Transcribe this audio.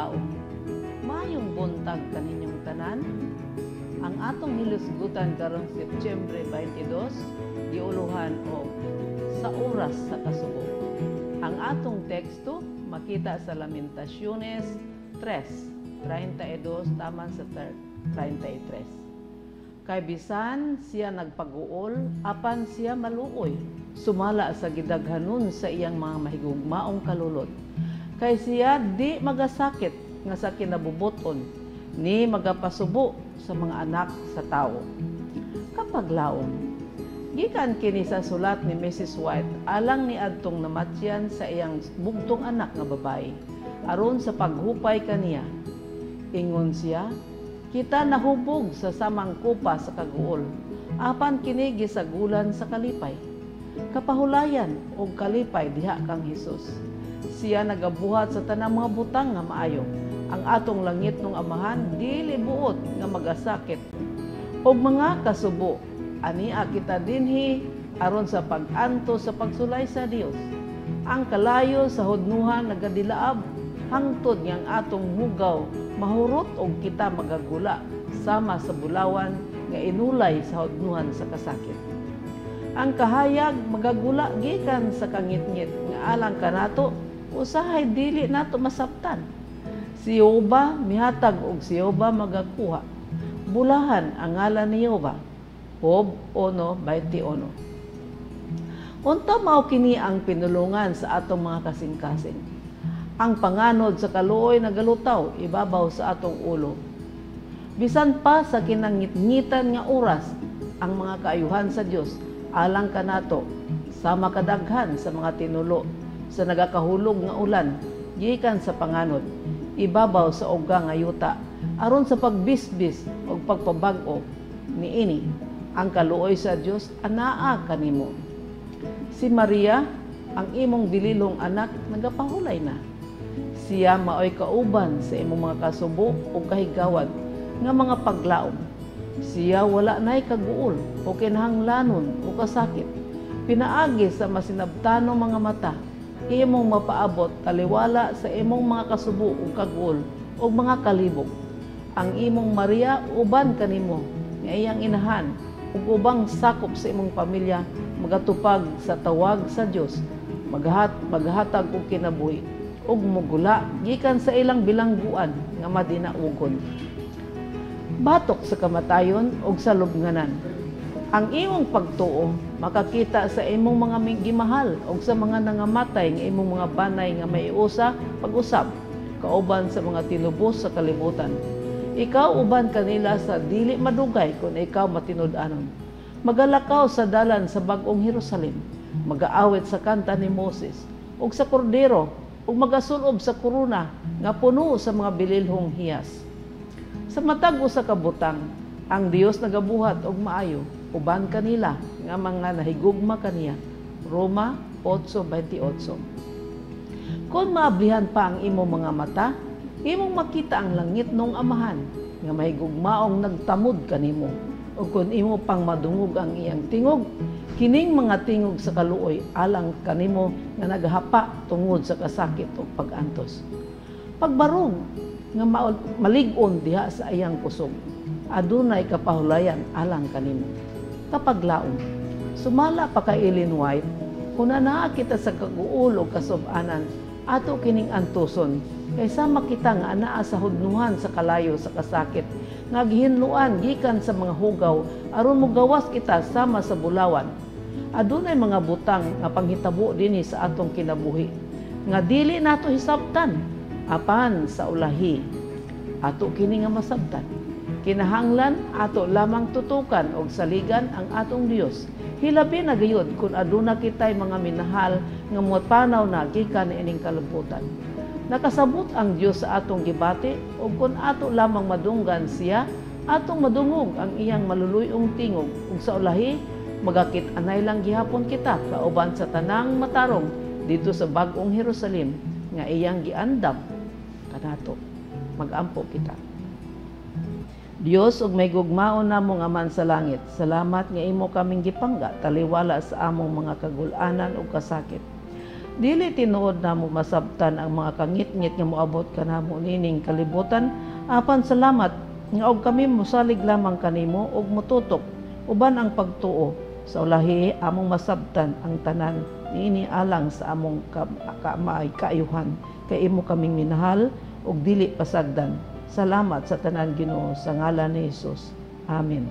paglaom. Maayong buntag kaninyong tanan. Ang atong hilusgutan karong Setyembre 22, giuluhan og sa oras sa kasubo. Ang atong teksto makita sa Lamentaciones 3:32 taman sa 33. Kay bisan siya nagpag-uol, apan siya maluoy, sumala sa gidaghanon sa iyang mga mahigugmaong kalulot. Kay siya di magasakit nga sa kinabubuton, ni magapasubo sa mga anak sa tao. Kapaglaom, gikan kini sa sulat ni Mrs. White alang ni adtong namatyan sa iyang bugtong anak nga babae, aron sa paghupay kaniya. Ingon siya, kita nahubog sa samang kupa sa kaguol, apan kini gisagulan sa kalipay. Kapahulayan og kalipay diha kang Hesus. Siya nagabuhat sa tanang mga butang nga maayo. Ang atong langit ng Amahan dili buot nga magasakit. Og mga kasubo, ania kita dinhi aron sa pag-anto sa pagsulay sa Dios. Ang kalayo sa hudnuhan nagadilaab, hangtod ngang atong hugaw mahurot og kita magagula sama sa bulawan nga inulay sa hudnuhan sa kasakit. Ang kahayag magagula gikan sa kangitngit nga alang kanato usahay dili nato masabtan. Si Jehova mihatag og si Jehova magakuha. Bulahan ang ngalan ni Jehova. Job 1:21. Unta mao kini ang pinulungan sa atong mga kasing-kasing. Ang panganod sa kaluoy nagalutaw ibabaw sa atong ulo. Bisan pa sa kinangit-ngitan nga oras, ang mga kaayuhan sa Dios alang kanato sama kadaghan sa mga tinulo sa nagakahulog nga ulan gikan sa panganod ibabaw sa uga nga yuta aron sa pagbisbis o pagpabag-o niini ang kaluoy sa Dios anaa kanimo. Si Maria, ang imong bililong anak, nagapahulay na. Siya maoy kauban sa imong mga kasubo o kahigawad nga mga paglaom. Siya wala na'y kaguol o kinahanglanon o kasakit. Pinaagi sa masinabtanong mga mata, imong mapaabot taliwala sa imong mga kasubo o kaguol o mga kalibog. Ang imong Maria uban kanimo nga iyang inahan ug ubang sakop sa imong pamilya magatupag sa tawag sa Dios, maghatag og kinabuhi ug mugula gikan sa ilang bilangguan nga madinaugon. Batok sa kamatayon ug sa lubnganan. Ang imong pagtuo makakita sa imong mga gimahal ug sa mga nangamatay nga imong mga banay nga maiusa pag-usab kauban sa mga tinubos sa kalibutan. Ikaw uban kanila sa dili madugay kung ikaw matinud-anon. Magalakaw sa dalan sa bag-ong Jerusalem, magaawit sa kanta ni Moses ug sa kordero ug magasulob sa korona nga puno sa mga bililhong hiyas. Sa matag usa ka butang, ang Dios nagabuhat og maayo uban kanila nga mga nahigugma kaniya. Roma 8:28. Kung maablihan pa ang imong mga mata, imong makita ang langit ng Amahan nga mahigugmaong nagtamod kanimo. O kung imo pang madungog ang iyang tingog, kining mga tingog sa kaluoy alang kanimo nga naghapa tungod sa kasakit o pag-antos. Pagbarog nga malig-on diha sa iyang kusog, adunay kapahulayan alang kanimo. Kapaglaom, sumala pa kay Ellen White, kung naa kita sa kaguol o kasub-anan, ato kining antuson, kaysa makita nga anaa sa hudnuhan sa kalayo sa kasakit, nga gihinluan gikan sa mga hugaw, aron mogawas kita sama sa bulawan. Adunay mga butang nga panghitabo dinhi sa atong kinabuhi, nga dili nato hisabtan, apan sa ulahi, ato kini nga masabtan. Kinahanglan ato lamang tutukan og saligan ang atong Dios. Hilabi na gayud kung aduna kitay mga minahal nga motanaw na gikan ining kalibutan. Nakasabot ang Dios sa atong gibati ug kung ato lamang madunggan siya, atong madungog ang iyang maluluyong tingog ug sa ulahi magakit-anay lang gihapon kita kauban sa tanang matarong dito sa bag-ong Jerusalem nga iyang giandam kanato. Mag-ampo kita. Dios ug may gugmaon namo nga man sa langit, salamat nga imo kaming gipangga taliwala sa among mga kagul-anan ug kasakit. Dili tinuod namo masabtan ang mga kangit-ngit nga moabot kanamo nining kalibutan, apan salamat nga og kami mosalig lamang kanimo og mututok uban ang pagtuo sa ulahi among masabtan ang tanan niini alang sa among kaayuhan kay imo kaming minahal og dili pasagdan. Salamat sa tanan Ginoo sa ngalan ni Hesus. Amen.